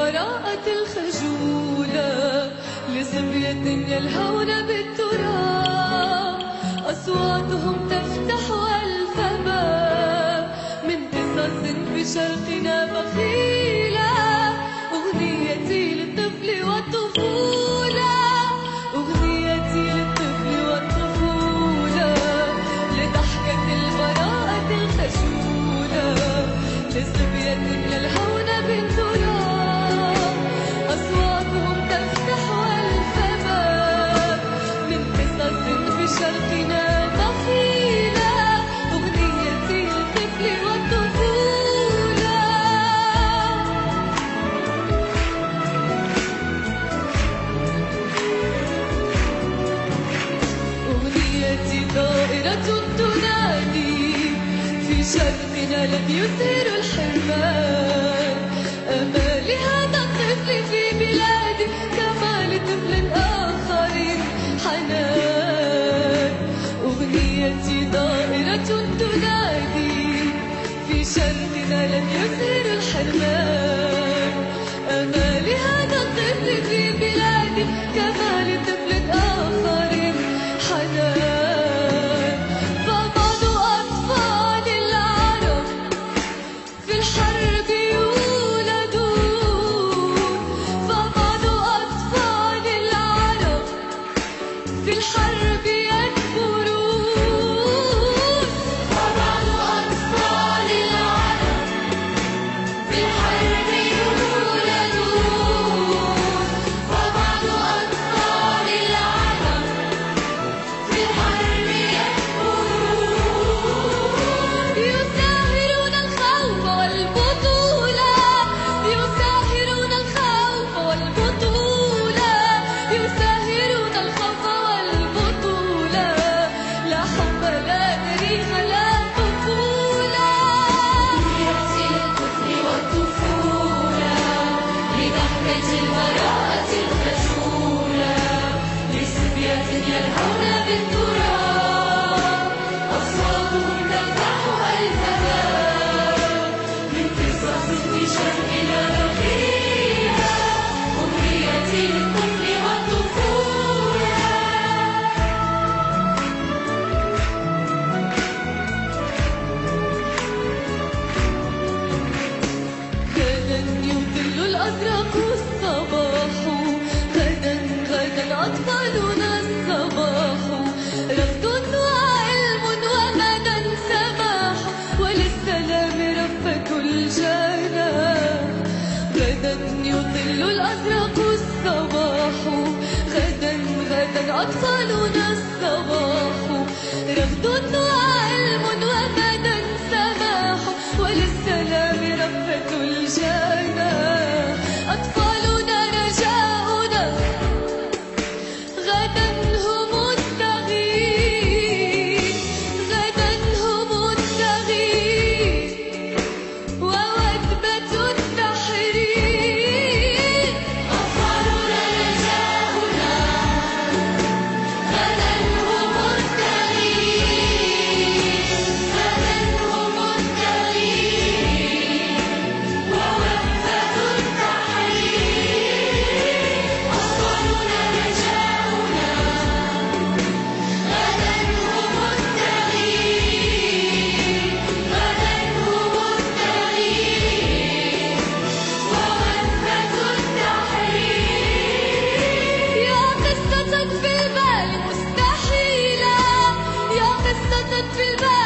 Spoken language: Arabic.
البراءة الخجولة لصبية يلهون بالتراب، أصواتهم تفتح ألف باب من قصص بشرقنا بخيلة. أغنيتي للطفل والطفولة، أغنيتي للطفل والطفولة، لضحكة البراءة الخجولة لصبية يلهون بالتراب، أصواتهم تفتح ألف باب من قصص بشرقنا بخيلة. أغنيتي للطفل والطفولة. أغنيتي طائرة تنادي في شرقنا لم يثير الحرمان، أمالي هذا الطفل في بلادي كما لطفل آخر حنان. أغنيتي طائرة تنادي في شرقنا لم يثير الحرمان، أمالي هذا الطفل في بلادي كما لطفل آخر حنان. فبعض أطفال العرب في الحرب يولدون، فبعض أطفال العرب في الحرب يكبرون، فبعض أطفال العرب في الحرب يولدون، فبعض أطفال العرب في الحرب يكبرون. يساهرون الخوف والبطولة، يساهرون الخوف والبطولة، يساهرون الخوف والبطولة، لا حب لا تاريخ لا طفولة. أغنيتي للطفل والطفولة لضحكة البراءة الخجولة لصبية يلهون بالتراب، أصواتهم تفتح ألف باب من قصص في شرقنا بخيلة. أغنيتي للطفل والطفولة. غدا يطل الأزرق الصباح، غدا غدا أطفالنا الصباح، رفض وعلم وغدا سماح، وللسلام رفة الجناح. غدا يطل الأزرق الصباح، غدا غدا أطفالنا الصباح، رفض وعلم وغدا سماح، وللسلام رفة الجناح. أطفالنا رجاؤنا، غدا هم التغيير، غدا هم التغيير ووثبة التحرير. أطفالنا رجاؤنا، غدا هم التغيير، غدا هم التغيير ووثبة التحرير. أطفالنا رجاؤنا، غدا هم التغيير، غدا هم التغيير ووثبة التحرير. يا قصة في البال مستحيلة، يا قصة في البال